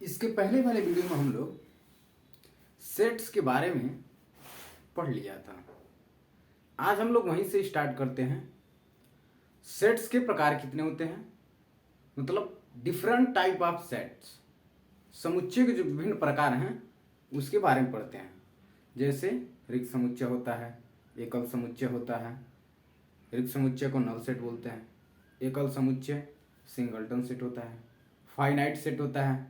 इसके पहले वाले वीडियो में हम लोग सेट्स के बारे में पढ़ लिया था। आज हम लोग वहीं से स्टार्ट करते हैं। सेट्स के प्रकार कितने होते हैं, मतलब डिफरेंट टाइप ऑफ सेट्स, समुच्चय के जो विभिन्न प्रकार हैं उसके बारे में पढ़ते हैं। जैसे रिक्त समुच्चय होता है, एकल समुच्चय होता है। रिक्त समुच्चय को नल सेट बोलते हैं। एकल समुच्चय सिंगलटन सेट होता है। फाइनाइट सेट होता है,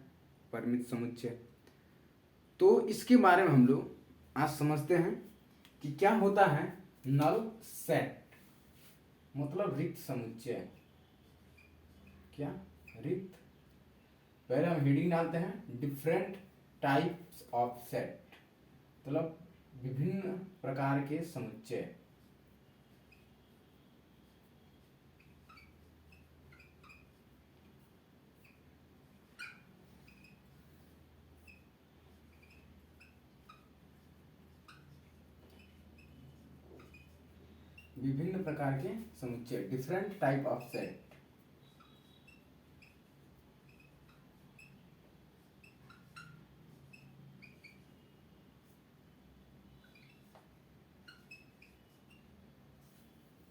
परिमित समुच्चय। तो इसके बारे में हम लोग आज समझते हैं कि क्या होता है नल सेट, मतलब रिक्त समुच्चय। क्या रिक्त, पहले हम हेडिंग डालते हैं डिफरेंट टाइप्स ऑफ सेट, मतलब विभिन्न प्रकार के समुच्चय। विभिन्न प्रकार के समुच्चय, डिफरेंट टाइप ऑफ सेट।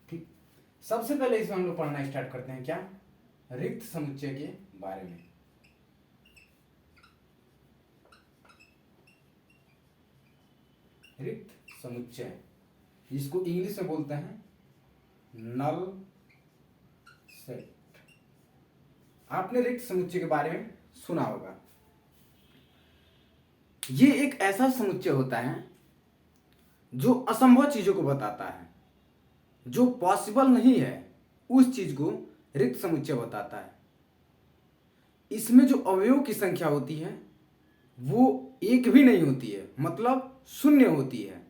ठीक, सबसे पहले इसमें हम लोग पढ़ना स्टार्ट करते हैं क्या, रिक्त समुच्चय के बारे में। रिक्त समुच्चय, इसको इंग्लिश में बोलते हैं नल सेट। आपने रिक्त समुच्चय के बारे में सुना होगा। ये एक ऐसा समुच्चय होता है जो असंभव चीजों को बताता है, जो पॉसिबल नहीं है उस चीज को रिक्त समुच्चय बताता है। इसमें जो अवयवों की संख्या होती है वो एक भी नहीं होती है, मतलब शून्य होती है।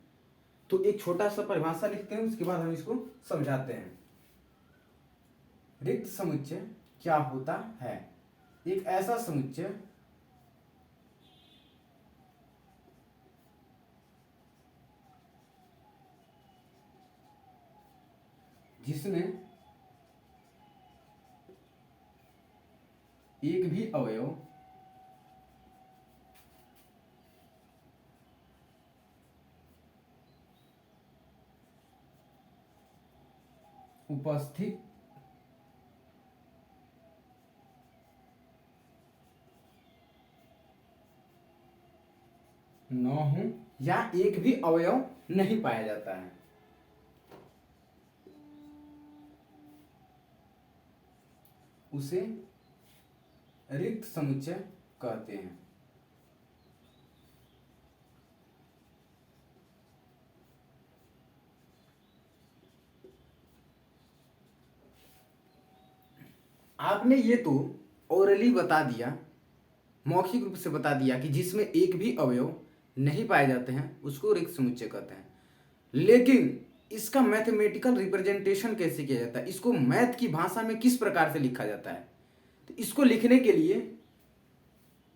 तो एक छोटा सा परिभाषा लिखते हैं, उसके बाद हम इसको समझाते हैं। रिक्त समुच्चय क्या होता है, एक ऐसा समुच्चय जिसमें एक भी अवयव उपस्थित न हो या एक भी अवयव नहीं पाया जाता है, उसे रिक्त समुच्चय कहते हैं। आपने ये तो ओरली बता दिया, मौखिक रूप से बता दिया कि जिसमें एक भी अवयव नहीं पाए जाते हैं उसको रिक्त समुच्चय कहते हैं। लेकिन इसका मैथमेटिकल रिप्रेजेंटेशन कैसे किया जाता है, इसको मैथ की भाषा में किस प्रकार से लिखा जाता है, तो इसको लिखने के लिए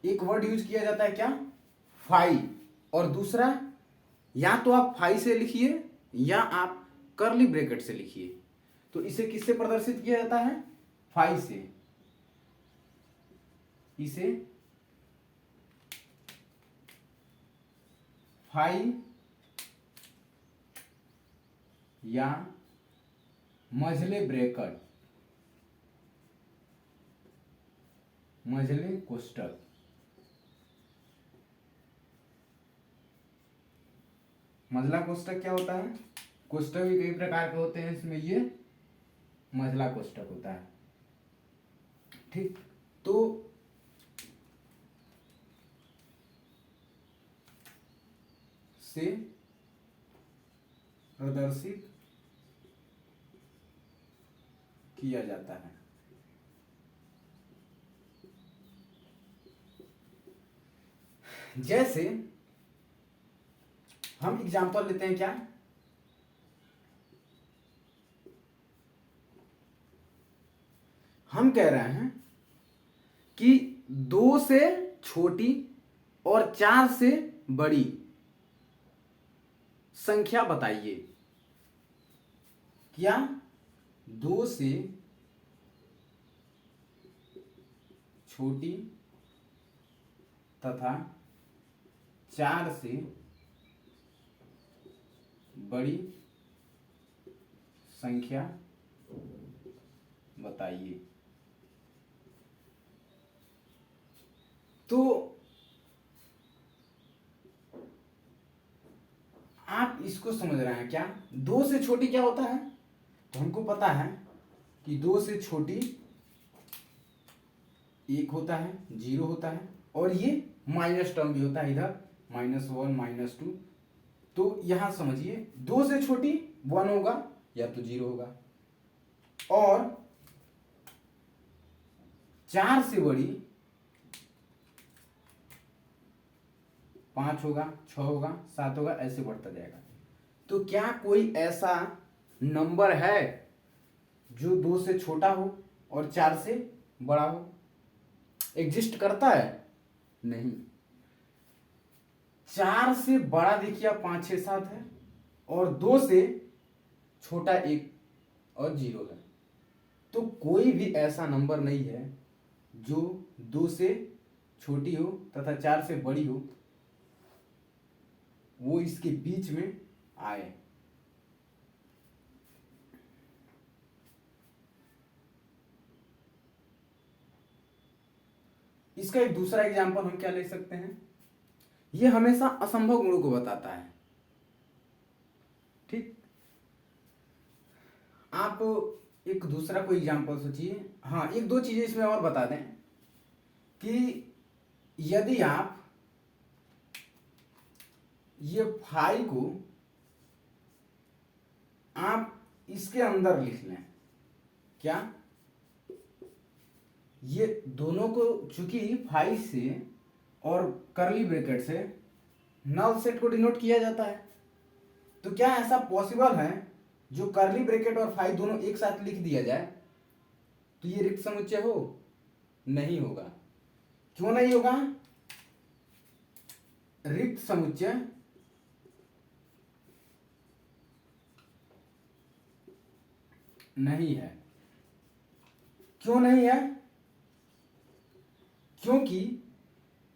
एक वर्ड यूज किया जाता है क्या, फाई, और दूसरा या तो आप फाई से लिखिए या आप कर्ली ब्रैकेट से लिखिए। तो इसे किससे प्रदर्शित किया जाता है, फाई से। इसे फाई या मझले ब्रैकेट, मझले कोष्टक, मझला कोष्टक क्या होता है, कोष्टक भी कई प्रकार के होते हैं, इसमें ये मझला कोष्टक होता है। ठीक, तो से प्रदर्शित किया जाता है। जैसे हम एग्जांपल लेते हैं क्या, हम कह रहे हैं कि 2 से छोटी और 4 से बड़ी संख्या बताइए। क्या 2 से छोटी तथा 4 से बड़ी संख्या बताइए। तो आप इसको समझ रहे हैं क्या? 2 से छोटी क्या होता है? तो हमको पता है कि 2 से छोटी 1 होता है, 0 होता है, और ये माइनस टर्म भी होता है इधर, -1 -2। तो यहां समझिए 2 से छोटी 1 होगा या तो 0 होगा, और 4 से बड़ी 5 होगा, 6 होगा, 7 होगा, ऐसे बढ़ता जाएगा। तो क्या कोई ऐसा नंबर है जो 2 से छोटा हो और 4 से बड़ा हो? एग्जिस्ट करता है? नहीं। 4 से बड़ा देखिए आप 5 6 7 है, और 2 से छोटा 1 और 0 है। तो कोई भी ऐसा नंबर नहीं है जो 2 से छोटी हो तथा 4 से बड़ी हो, वो इसके बीच में आए। इसका एक दूसरा एग्जांपल हम क्या ले सकते हैं? ये हमेशा असंभव गुणों को बताता है। ठीक, आप एक दूसरा कोई एग्जांपल सोचिए। हाँ, एक दो चीजें इसमें और बता दें कि यदि आप ये फाई को आप इसके अंदर लिख लें, क्या ये दोनों को, चूंकि फाई से और करली ब्रैकेट से नल सेट को डिनोट किया जाता है, तो क्या ऐसा पॉसिबल है जो करली ब्रैकेट और फाई दोनों एक साथ लिख दिया जाए तो ये रिक्त समुच्चय हो? नहीं होगा। क्यों नहीं होगा? रिक्त समुच्चय नहीं है। क्यों नहीं है? क्योंकि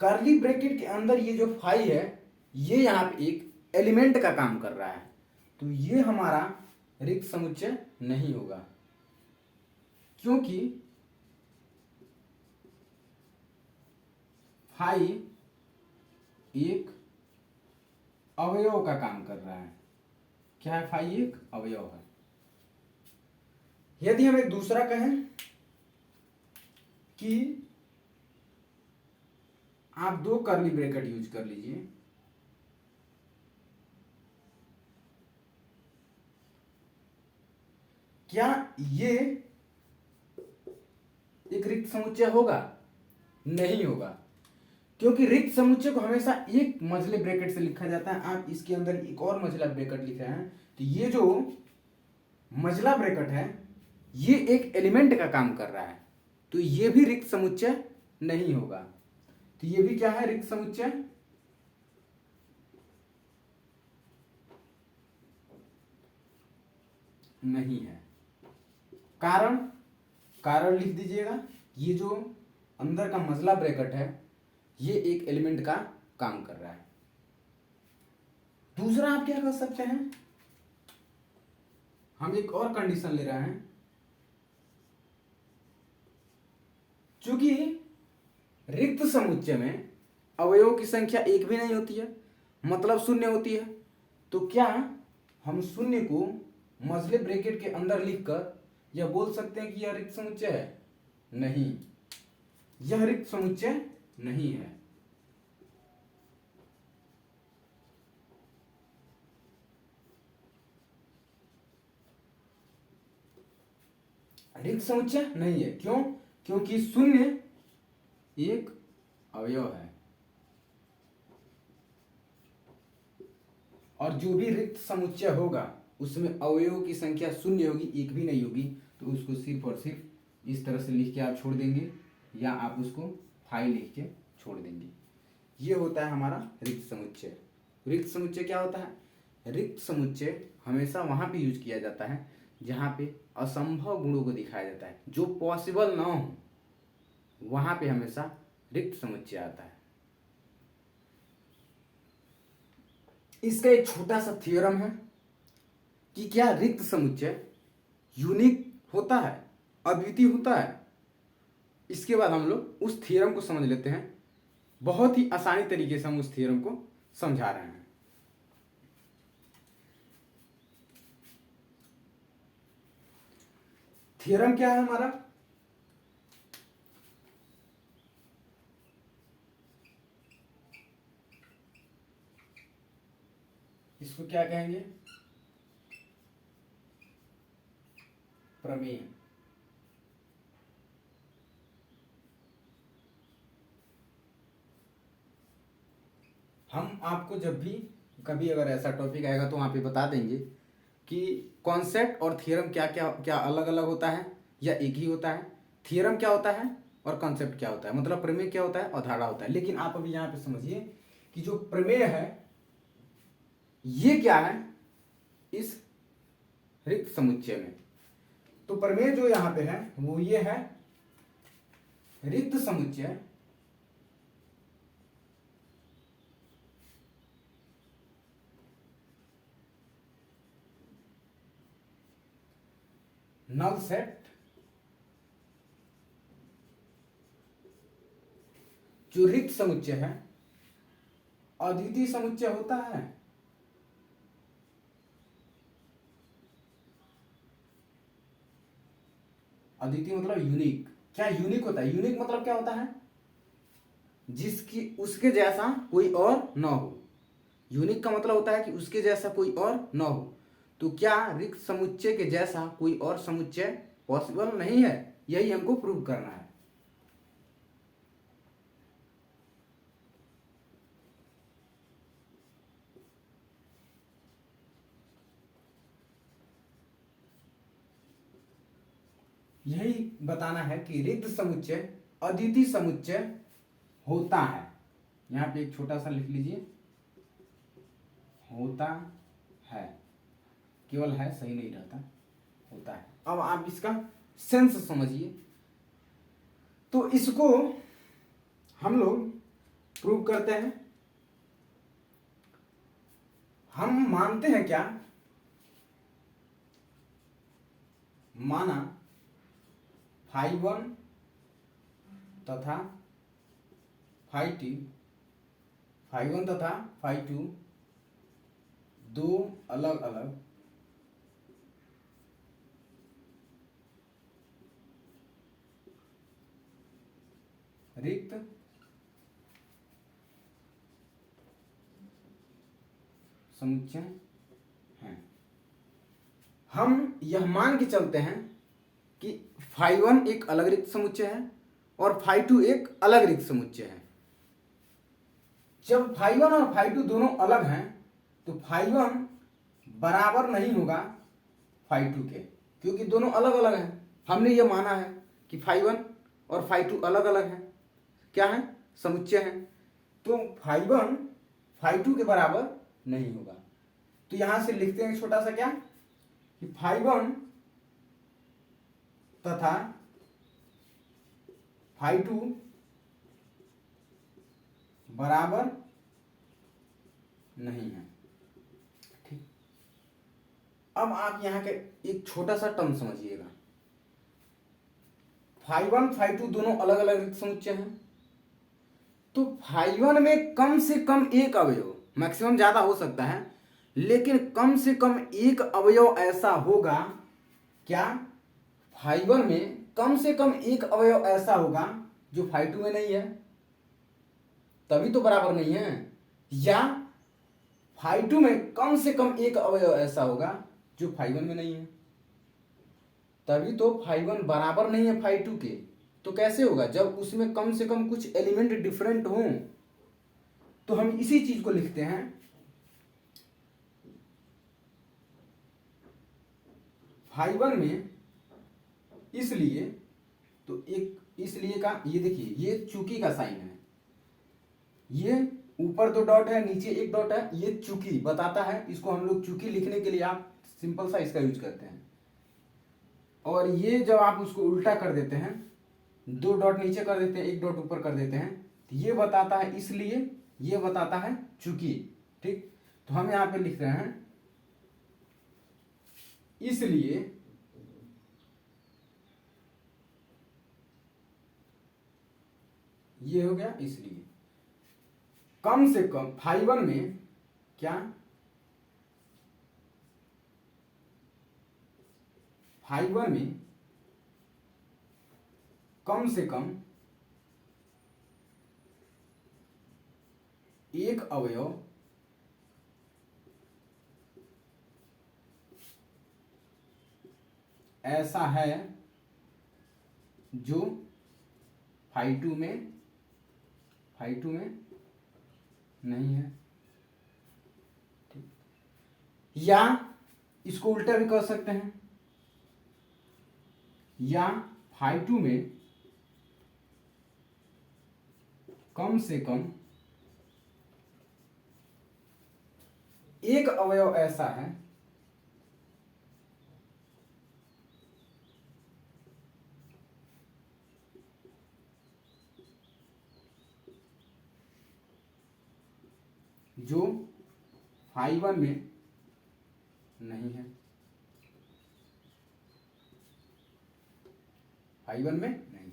कर्ली ब्रैकेट के अंदर ये जो फाई है, ये यहां पे एक एलिमेंट का काम कर रहा है, तो ये हमारा रिक्त समुच्चय नहीं होगा। क्योंकि फाई एक अवयव का काम कर रहा है। क्या है? फाई एक अवयव है। यदि हम एक दूसरा कहें कि आप 2 कर्ली ब्रैकेट यूज कर लीजिए, क्या ये एक रिक्त समुच्चय होगा? नहीं होगा। क्योंकि रिक्त समुच्चय को हमेशा एक मझले ब्रैकेट से लिखा जाता है। आप इसके अंदर एक और मझला ब्रैकेट लिख रहे हैं, तो ये जो मझला ब्रैकेट है ये एक एलिमेंट का काम कर रहा है, तो ये भी रिक्त समुच्चय नहीं होगा। तो ये भी क्या है? रिक्त समुच्चय नहीं है। कारण, कारण लिख दीजिएगा। ये जो अंदर का मझला ब्रैकेट है ये एक एलिमेंट का काम कर रहा है। दूसरा आप क्या कर सकते हैं? हम एक और कंडीशन ले रहे हैं। चूंकि रिक्त समुच्चय में अवयवों की संख्या एक भी नहीं होती है, मतलब शून्य होती है, तो क्या हम शून्य को मझले ब्रैकेट के अंदर लिखकर यह बोल सकते हैं कि यह रिक्त समुच्चय है? नहीं, यह रिक्त समुच्चय नहीं है। रिक्त समुच्चय नहीं है। क्यों? क्योंकि शून्य एक अवयव है, और जो भी रिक्त समुच्चय होगा उसमें अवयवों की संख्या शून्य होगी, एक भी नहीं होगी। तो उसको सिर्फ और सिर्फ इस तरह से लिख के आप छोड़ देंगे, या आप उसको फाई लिख के छोड़ देंगे। ये होता है हमारा रिक्त समुच्चय। रिक्त समुच्चय क्या होता है? रिक्त समुच्चय हमेशा वहां पे यूज किया जाता है जहां पे असंभव गुणों को दिखाया जाता है, जो पॉसिबल ना हो, वहां पे हमेशा रिक्त समुच्चय आता है। इसका एक छोटा सा थ्योरम है कि क्या रिक्त समुच्चय यूनिक होता है, अद्वितीय होता है। इसके बाद हम लोग उस थ्योरम को समझ लेते हैं। बहुत ही आसानी तरीके से हम उस थ्योरम को समझा रहे हैं। थ्योरम क्या है हमारा? इसको क्या कहेंगे? प्रमेय। हम आपको जब भी कभी अगर ऐसा टॉपिक आएगा तो वहां पे बता देंगे कि कॉन्सेप्ट और थ्योरम क्या क्या क्या अलग अलग होता है या एक ही होता है। थ्योरम क्या होता है और कॉन्सेप्ट क्या होता है, मतलब प्रमेय क्या होता है और धारणा होता है। लेकिन आप अभी यहाँ पे समझिए कि जो प्रमेय है ये क्या है इस रिक्त समुच्चय में। तो प्रमेय जो यहाँ पे है वो ये है रिक्त समुच्चय नल सेट जो रिक्त समुच्चय है अद्वितीय समुच्चय होता है। अद्वितीय मतलब यूनिक। क्या यूनिक होता है? यूनिक मतलब क्या होता है? जिसकी उसके जैसा कोई और न हो। यूनिक का मतलब होता है कि उसके जैसा कोई और न हो। तो क्या रिक्त समुच्चय के जैसा कोई और समुच्चय पॉसिबल नहीं है? यही हमको प्रूव करना है। यही बताना है कि रिक्त समुच्चय अद्वितीय समुच्चय होता है। यहां पे एक छोटा सा लिख लीजिए, होता है। केवल है सही नहीं रहता, होता है। अब आप इसका सेंस समझिए। तो इसको हम लोग प्रूव करते हैं। हम मानते हैं क्या? माना φ1 तथा φ2 φ1 तथा φ2 दो अलग अलग रिक्त समुच्चय हैं। हम यह मान के चलते हैं कि φ1 एक अलग रिक्त समुच्चय है और φ2 एक अलग रिक्त समुच्चय है। जब φ1 और φ2 दोनों अलग हैं तो φ1 बराबर नहीं होगा φ2 के, क्योंकि दोनों अलग अलग हैं। हमने ये माना है कि φ1 और φ2 अलग अलग हैं, क्या है? समुच्चय हैं। तो φ1 φ2 के बराबर नहीं होगा। तो यहां से लिखते हैं छोटा सा क्या कि φ1 तथा φ2 बराबर नहीं है। ठीक। अब आप यहां के एक छोटा सा टर्म समझिएगा। φ1 φ2 दोनों अलग अलग रिक्त समुच्चय हैं। तो φ1 में कम से कम एक अवयव, मैक्सिमम ज्यादा हो सकता है लेकिन कम से कम एक अवयव ऐसा होगा। क्या? φ1 में कम से कम एक अवयव ऐसा होगा जो φ2 में नहीं है, तभी तो बराबर नहीं है। या φ2 में कम से कम एक अवयव ऐसा होगा जो φ1 में नहीं है, तभी तो φ1 बराबर नहीं है φ2 के। तो कैसे होगा? जब उसमें कम से कम कुछ एलिमेंट डिफरेंट हों। तो हम इसी चीज को लिखते हैं φ1 में, इसलिए तो एक इसलिए का ये देखिए, ये चूकी का साइन है। ये ऊपर दो डॉट है, नीचे एक डॉट है, ये चूकी बताता है। इसको हम लोग चूकी लिखने के लिए आप सिंपल सा इसका यूज करते हैं। और ये जब आप उसको उल्टा कर देते हैं, दो डॉट नीचे कर देते हैं, एक डॉट ऊपर कर देते हैं, तो ये बताता है इसलिए, ये बताता है चूकी। ठीक। तो तो हम यहां पे लिख रहे हैं इसलिए ये हो गया, इसलिए कम से कम फाइवन में क्या, फाइवन में कम से कम एक अवयव ऐसा है जो फाई2 में नहीं है। ठीक, या इसको उल्टा भी कर सकते हैं, या फाई2 में कम से कम एक अवयव ऐसा है जो फाई1 में नहीं है, फाई1 में नहीं।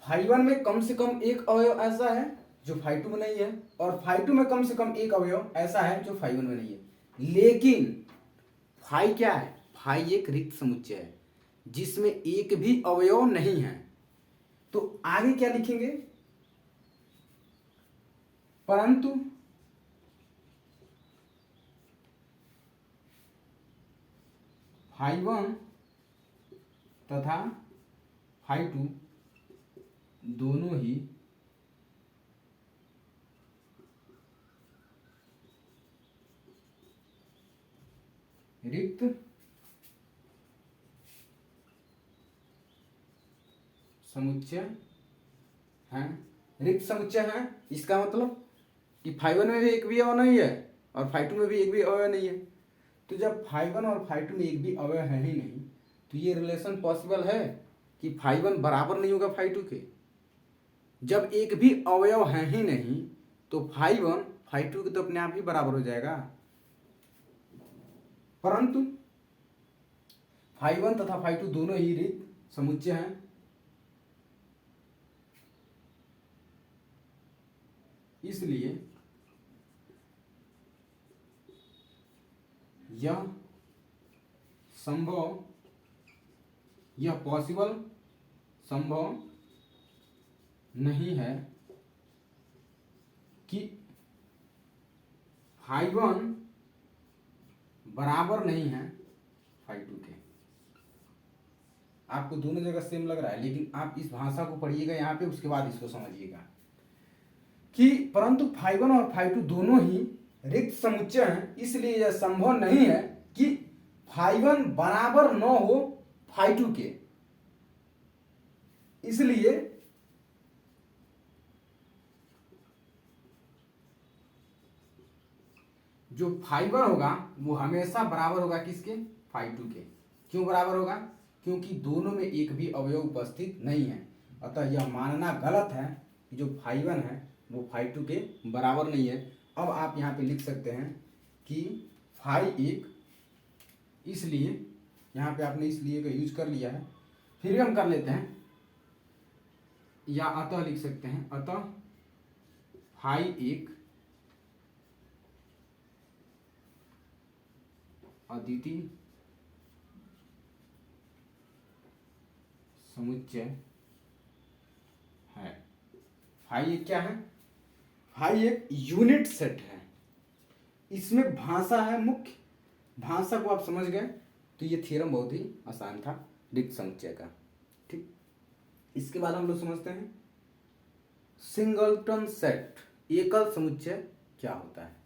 फाई1 में कम से कम एक अवयव ऐसा है जो फाई2 में नहीं है, और फाई2 में कम से कम एक अवयव ऐसा है जो फाई1 में नहीं है। लेकिन फाई क्या है, फाई एक रिक्त समुच्चय है जिसमें एक भी अवयव नहीं है। तो आगे क्या लिखेंगे, परंतु फाई1 तथा फाई2 दोनों ही रिक्त समुच्चय हैं। रिक्त समुच्चय हैं, इसका मतलब कि फाई1 में भी एक भी अवयव नहीं है और फाई2 में भी एक भी अवयव नहीं है। तो जब फाई1 और फाई2 में एक भी अवयव है ही नहीं, तो ये रिलेशन पॉसिबल है कि फाई1 बराबर नहीं होगा फाई2 के। जब एक भी अवयव है ही नहीं तो फाई1 फाई2 के तो अपने आप ही बराबर हो जाएगा। परंतु फाई1 तथा फाई2 दोनों ही रिक्त समुच्चय हैं, इसलिए यह संभव, यह पॉसिबल संभव नहीं है कि फाई1 बराबर नहीं है फाई2 के। आपको दोनों जगह सेम लग रहा है, लेकिन आप इस भाषा को पढ़िएगा यहाँ पे, उसके बाद इसको समझिएगा कि परंतु फाई1 और फाई2 दोनों ही रिक्त समुच्चय हैं, इसलिए यह संभव नहीं है कि फाई1 बराबर न हो फाई2 के। इसलिए जो फाई1 होगा वो हमेशा बराबर होगा किसके, फाई2 के। क्यों बराबर होगा, क्योंकि दोनों में एक भी अवयव उपस्थित नहीं है। अतः यह मानना गलत है कि जो फाई1 है वो फाई2 के बराबर नहीं है। अब आप यहाँ पे लिख सकते हैं कि फाई1, इसलिए यहाँ पे आपने इसलिए का यूज कर लिया है, फिर भी हम कर लेते हैं, या अतः लिख सकते हैं, अतः फाई1 अद्वितीय समुच्चय है। फाई1 क्या है, फाई1 यूनिट सेट है। इसमें भाषा है मुख्य, भाषा को आप समझ गए तो ये थ्योरम बहुत ही आसान था रिक्त समुच्चय का। ठीक, इसके बाद हम लोग समझते हैं सिंगलटन सेट, एकल समुच्चय क्या होता है।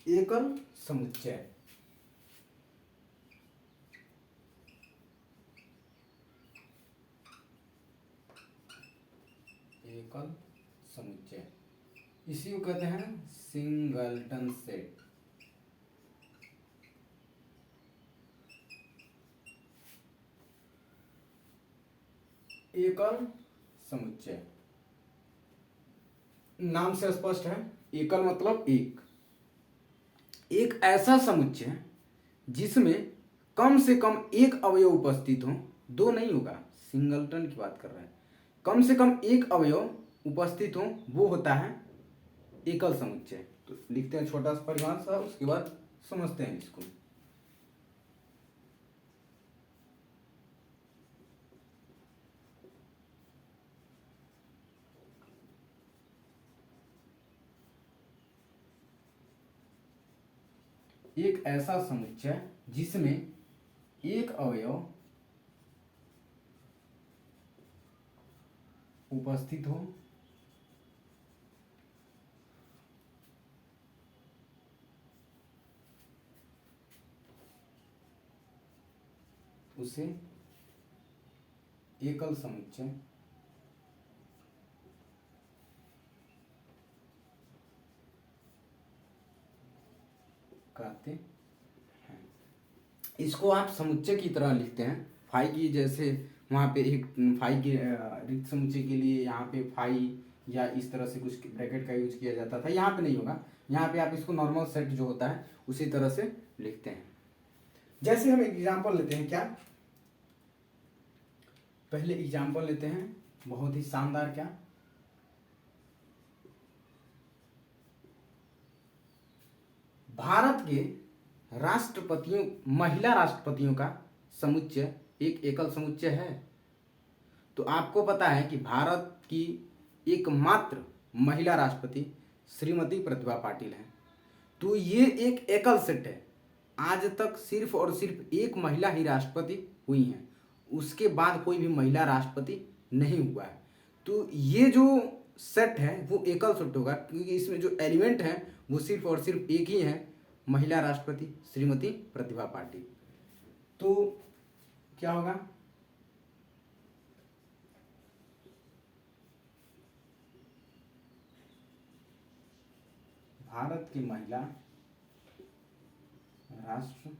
एकल समुच्चय, एकल समुच्चय, इसी को कहते हैं सिंगलटन सेट। एकल समुच्चय। नाम से स्पष्ट है, एकल मतलब एक। एक ऐसा समुच्चय जिसमें कम से कम एक अवयव उपस्थित हो, दो नहीं होगा, सिंगलटन की बात कर रहे हैं, कम से कम एक अवयव उपस्थित हो, वो होता है एकल समुच्चय। तो लिखते हैं छोटा सा परिभाषा, उसके बाद समझते हैं इसको। एक ऐसा समुच्चय जिसमें एक अवयव उपस्थित हो, उसे एकल समुच्चय कहते हैं। इसको आप समुच्चय की तरह लिखते हैं, फाई की जैसे वहाँ पे एक फाई की रिक्त समुच्चय के लिए यहाँ पे फाई या इस तरह से कुछ ब्रैकेट का यूज किया जाता था, यहाँ पे नहीं होगा। यहाँ पे आप इसको नॉर्मल सेट जो होता है उसी तरह से लिखते हैं। जैसे हम एग्जाम्पल लेते हैं, क्या पहले एग्जाम्पल लेते हैं, बहुत ही शानदार। क्या भारत के राष्ट्रपतियों, महिला राष्ट्रपतियों का समुच्चय एक एकल समुच्चय है। तो आपको पता है कि भारत की एकमात्र महिला राष्ट्रपति श्रीमती प्रतिभा पाटिल है। तो ये एक एकल सेट है। आज तक सिर्फ और सिर्फ एक महिला ही राष्ट्रपति हुई हैं, उसके बाद कोई भी महिला राष्ट्रपति नहीं हुआ है। तो ये जो सेट है वो एकल सेट होगा, क्योंकि इसमें जो एलिमेंट है वो सिर्फ और सिर्फ एक ही है, महिला राष्ट्रपति श्रीमती प्रतिभा पाटिल। तो क्या होगा, भारत की महिला राष्ट्रपतियों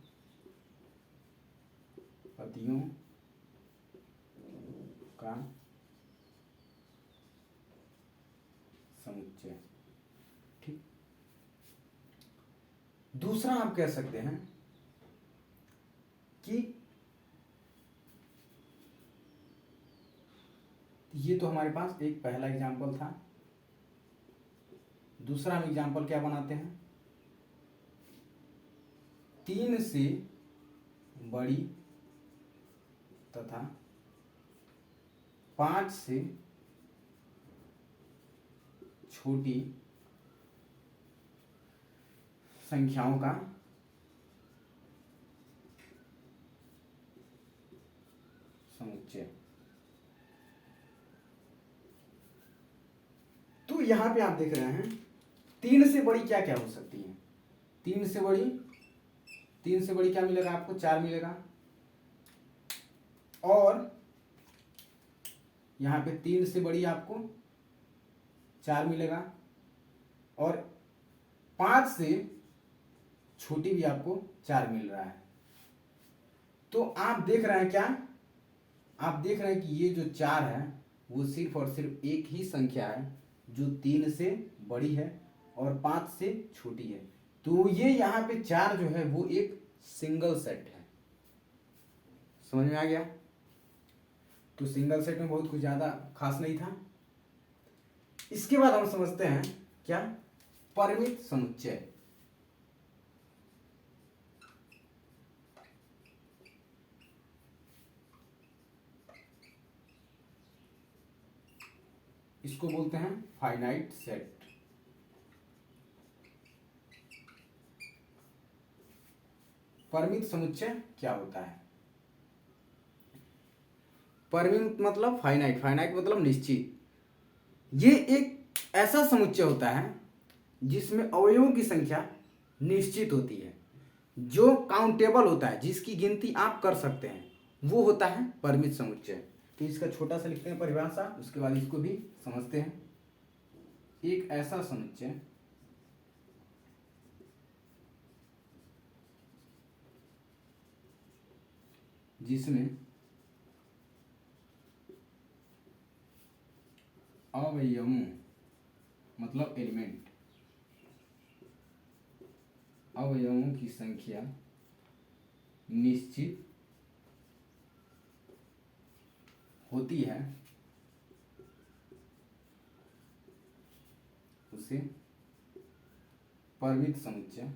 का समुच्चय। ठीक। दूसरा आप कह सकते हैं कि ये तो हमारे पास एक पहला एग्जाम्पल था। दूसरा हम एग्जाम्पल क्या बनाते हैं, 3 से बड़ी तथा 5 से छोटी संख्याओं का समुच्चय। तो यहां पे आप देख रहे हैं 3 से बड़ी क्या क्या हो सकती है, 3 से बड़ी, 3 से बड़ी क्या मिलेगा आपको, 4 मिलेगा। और यहां पे 3 से बड़ी आपको 4 मिलेगा, और 5 से छोटी भी आपको 4 मिल रहा है। तो आप देख रहे हैं क्या, आप देख रहे हैं कि ये जो 4 है वो सिर्फ और सिर्फ एक ही संख्या है जो 3 से बड़ी है और 5 से छोटी है। तो ये यहाँ पे 4 जो है वो एक सिंगल सेट है। समझ में आ गया। तो सिंगल सेट में बहुत कुछ ज्यादा खास नहीं था। इसके बाद हम समझते हैं क्या, परिमित समुच्चय। इसको बोलते हैं फाइनाइट सेट। परिमित समुच्चय क्या होता है, परिमित मतलब फाइनाइट, फाइनाइट मतलब निश्चित। ये एक ऐसा समुच्चय होता है जिसमें अवयवों की संख्या निश्चित होती है, जो काउंटेबल होता है, जिसकी गिनती आप कर सकते हैं, वो होता है परिमित समुच्चय। तो इसका छोटा सा लिखते हैं परिभाषा, उसके बाद इसको भी समझते हैं। एक ऐसा समुच्चय जिसमें अवयवों मतलब एलिमेंट, अवयवों की संख्या निश्चित होती है उसे परिमित समुच्चय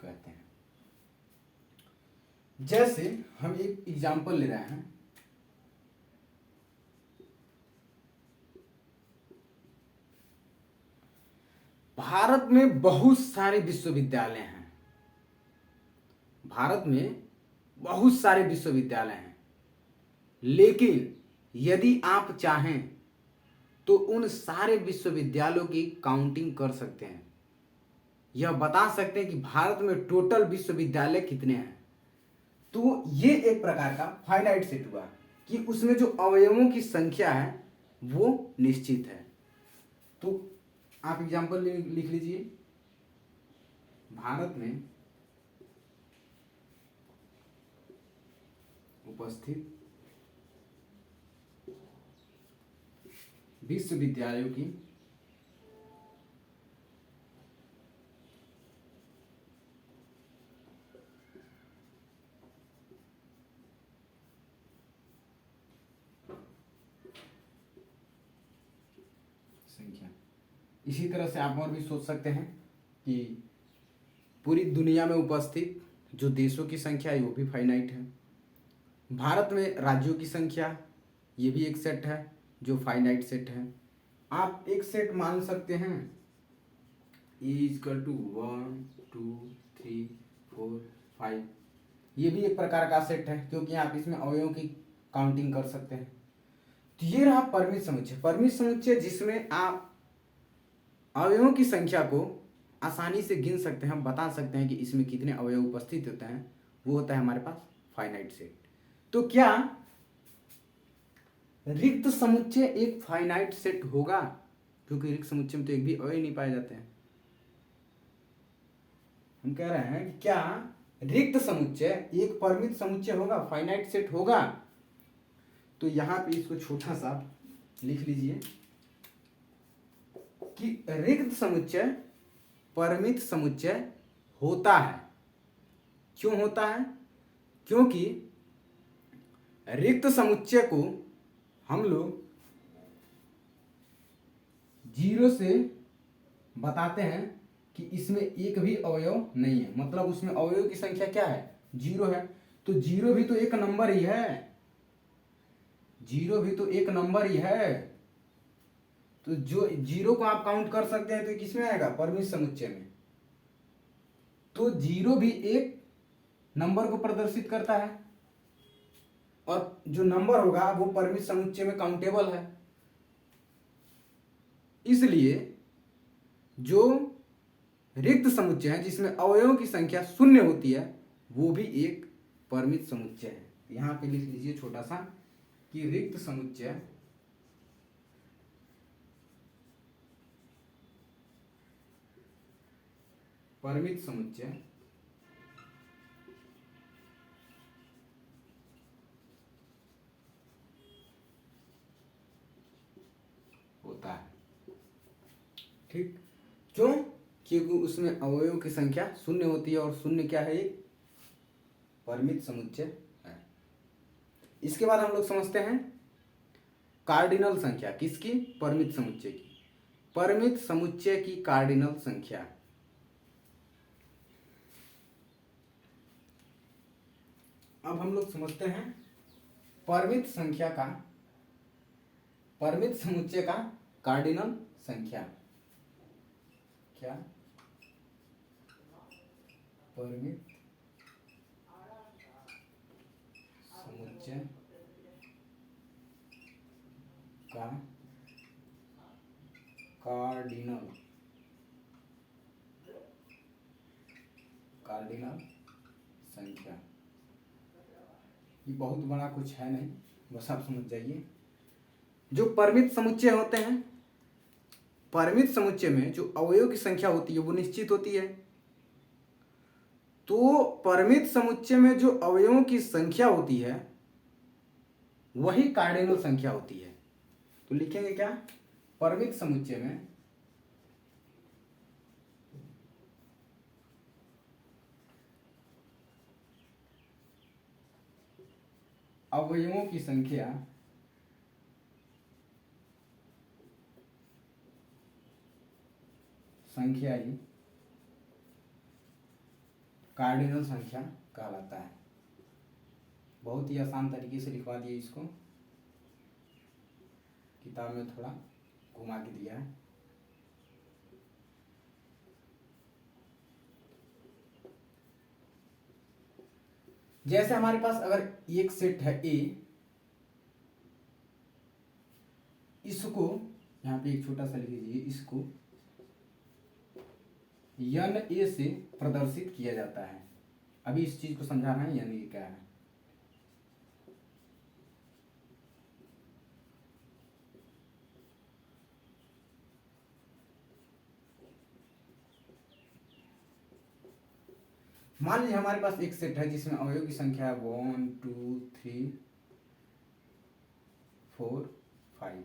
कहते हैं। जैसे हम एक एग्जाम्पल ले रहे हैं, भारत में बहुत सारे विश्वविद्यालय हैं, भारत में बहुत सारे विश्वविद्यालय हैं, लेकिन यदि आप चाहें तो उन सारे विश्वविद्यालयों की काउंटिंग कर सकते हैं, यह बता सकते हैं कि भारत में टोटल विश्वविद्यालय कितने हैं। तो ये एक प्रकार का फाइनाइट सेट हुआ कि उसमें जो अवयवों की संख्या है वो निश्चित है। तो आप एग्जाम्पल लिख लीजिए, भारत में उपस्थित विश्वविद्यालयों की संख्या। इसी तरह से आप और भी सोच सकते हैं कि पूरी दुनिया में उपस्थित जो देशों की संख्या है वो भी फाइनाइट है। भारत में राज्यों की संख्या, ये भी एक सेट है जो फाइनाइट सेट है। आप एक सेट मान सकते हैं = 1 2 3 4 5, ये भी एक प्रकार का सेट है क्योंकि आप इसमें अवयवों की काउंटिंग कर सकते हैं। तो ये रहा परिमित समुच्चय। परिमित समुच्चय जिसमें आप अवयवों की संख्या को आसानी से गिन सकते हैं, हम बता सकते हैं कि इसमें कितने अवयव उपस्थित होते हैं, वो होता है हमारे पास फाइनाइट सेट। तो क्या रिक्त समुच्चय एक फाइनाइट सेट होगा? क्योंकि रिक्त समुच्चय में तो एक भी अवयव नहीं पाए जाते हैं। हम कह रहे हैं कि क्या रिक्त समुच्चय एक परिमित समुच्चय होगा, फाइनाइट सेट होगा? तो यहां पे इसको छोटा सा लिख लीजिए कि रिक्त समुच्चय परिमित समुच्चय होता है। क्यों होता है? क्योंकि रिक्त समुच्चय को हम लोग 0 से बताते हैं कि इसमें एक भी अवयव नहीं है, मतलब उसमें अवयव की संख्या क्या है? 0 है। तो 0 भी तो एक नंबर ही है, 0 भी तो एक नंबर ही है। तो जो 0 को आप काउंट कर सकते हैं तो किसमें आएगा? परिमित समुच्चय में। तो 0 भी एक नंबर को प्रदर्शित करता है और जो नंबर होगा वो परिमित समुच्चय में काउंटेबल है। इसलिए जो रिक्त समुच्चय है जिसमें अवयवों की संख्या 0 होती है वो भी एक परिमित समुच्चय है। यहां पे लिख लीजिए छोटा सा कि रिक्त समुच्चय परिमित समुच्चय होता है। ठीक, क्यों? क्योंकि उसमें अवयवों की संख्या 0 होती है और 0 क्या है? एक परिमित समुच्चय है। इसके बाद हम लोग समझते हैं कार्डिनल संख्या। किसकी? परिमित समुच्चय की। परिमित समुच्चय की कार्डिनल संख्या। अब हम लोग समझते हैं परिमित समुच्चय का कार्डिनल संख्या। क्या? परिमित समुच्चय का कार्डिनल संख्या। ये बहुत बड़ा कुछ है नहीं, बस आप समझ जाइए। जो परिमित समुच्चय होते हैं परिमित समुच्चय में जो अवयव की संख्या होती है वो निश्चित होती है। तो परिमित समुच्चय में जो अवयवों की संख्या होती है वही कार्डिनल संख्या होती है। तो लिखेंगे क्या, परिमित समुच्चय में अवयवों की संख्या ही कार्डिनल संख्या कहलाता है। बहुत ही आसान तरीके से लिखवा दिए इसको, किताब में थोड़ा घुमा के दिया है। जैसे हमारे पास अगर एक सेट है ए, इसको यहाँ पे एक छोटा सा लिख लीजिए, इसको यन ए से प्रदर्शित किया जाता है। अभी इस चीज को समझाना है यन ए क्या है। मान लीजिए हमारे पास एक सेट है जिसमें अवयव की संख्या है 1 2 3 4 5।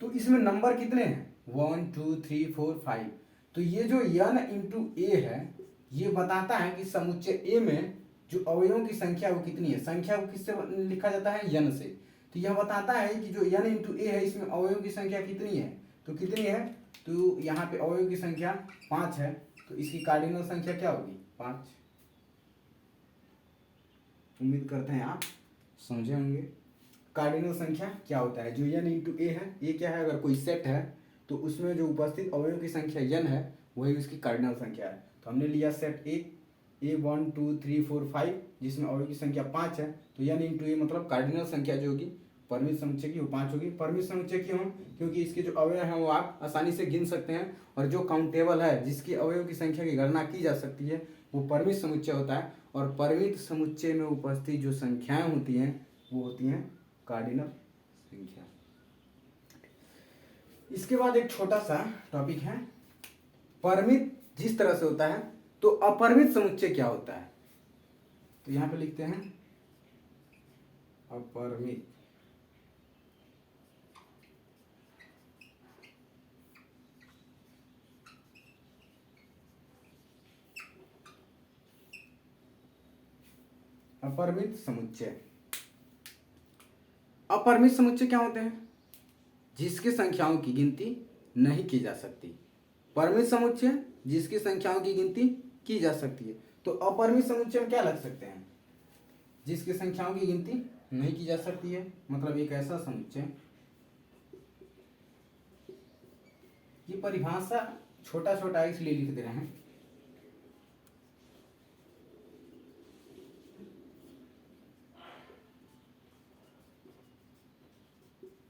तो इसमें नंबर कितने हैं 1 2 3 4 5। तो ये जो यन इंटू ए है ये बताता है कि समुच्चय ए में जो अवयवों की संख्या वो कितनी है। संख्या को किससे लिखा जाता है, यन से। तो यह बताता है कि जो यन इंटू ए है इसमें अवयवों की संख्या कितनी है। तो कितनी है, तो यहाँ पे अवयव की संख्या 5 है। तो इसकी कार्डिनल संख्या क्या होगी, 5। उम्मीद करते हैं आप समझे होंगे कार्डिनल संख्या क्या होता है। जो यन इंटू ए है, ये क्या है, अगर कोई सेट है तो उसमें जो उपस्थित अवयव की संख्या यन है वही उसकी कार्डिनल संख्या है। तो हमने लिया सेट ए 1 2 3 4 5 जिसमें अवयव की संख्या 5 है। तो यन इंटू ए मतलब कार्डिनल संख्या जो होगी परिमित समुच्चय की वो 5 होगी। परिमित समुच्चय क्यों, क्योंकि इसके जो अवयव हैं वो आप आसानी से गिन सकते हैं, और जो काउंटेबल है जिसकी अवयव की संख्या की गणना की जा सकती है वो परिमित समुच्चय होता है। और परिमित समुच्चय में उपस्थित जो संख्याएं होती हैं वो होती हैं कार्डिनल संख्या। इसके बाद एक छोटा सा टॉपिक है, परिमित जिस तरह से होता है तो अपरिमित समुच्चय क्या होता है। तो यहां पे लिखते हैं अपरिमित। अपरिमित समुच्चय, अपरिमित समुच्चय क्या होते हैं, जिसकी संख्याओं की गिनती नहीं की जा सकती। परिमित समुच्चय जिसकी संख्याओं की गिनती की जा सकती है। तो अपरिमित समुच्चय में क्या लग सकते हैं, जिसकी संख्याओं की गिनती नहीं की जा सकती है। मतलब एक ऐसा समुच्चय, ये परिभाषा छोटा छोटा इसलिए लिख दे रहे हैं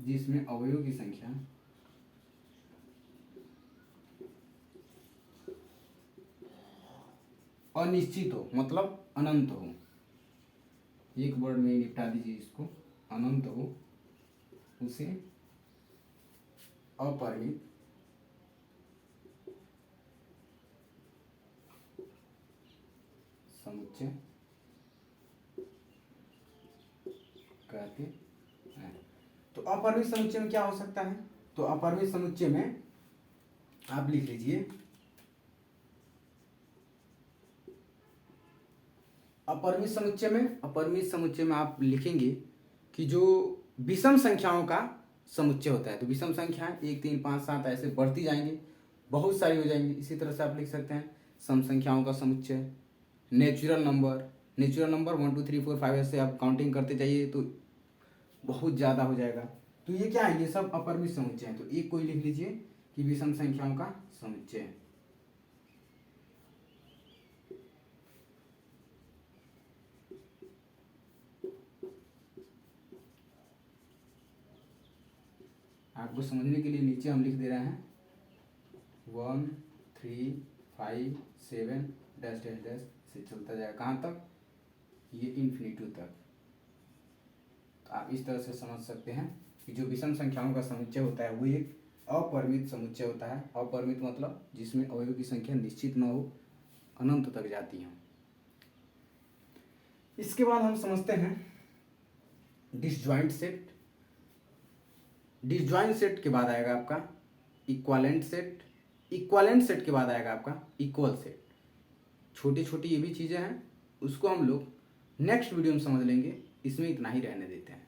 जिसमें अवयव की संख्या अनिश्चित हो, मतलब अनंत हो। एक वर्ड में निपटा दीजिए इसको, अनंत हो, उसे अपरिमित समुच्चय कहते हैं। तो अपरिमित समुच्चय में क्या हो सकता है, तो अपरिमित समुच्चय में आप लिख लीजिए अपरिमित समुच्चय में आप लिखेंगे कि जो विषम संख्याओं का समुच्चय होता है। तो विषम संख्याएं 1 3 5 7 ऐसे बढ़ती जाएंगी, बहुत सारी हो जाएंगी। इसी तरह से आप लिख सकते हैं सम संख्याओं का समुच्चय, नेचुरल नंबर 1 2 3 4 5 ऐसे आप काउंटिंग करते जाइए तो बहुत ज़्यादा हो जाएगा। तो ये क्या है, ये सब अपरिमित समुच्चय है। तो एक कोई लिख लीजिए कि विषम संख्याओं का समुच्चय। आपको समझने के लिए नीचे हम लिख दे रहे हैं 1 3 5 7 डैश डैश डैश से चलता जाएगा कहाँ तक, ये इन्फिनिटी तक। तो आप इस तरह से समझ सकते हैं कि जो विषम संख्याओं का समुच्चय होता है वो एक अपरिमित समुच्चय होता है। अपरिमित मतलब जिसमें अवयव की संख्या निश्चित न हो, अनंत तक जाती हो। इसके बाद हम समझते हैं डिसजॉइंट सेट। डिसजॉइंट सेट के बाद आएगा आपका इक्वालेंट सेट। इक्वालेंट सेट के बाद आएगा आपका इक्वल सेट। छोटी छोटी ये भी चीज़ें हैं, उसको हम लोग नेक्स्ट वीडियो में समझ लेंगे। इसमें इतना ही रहने देते हैं।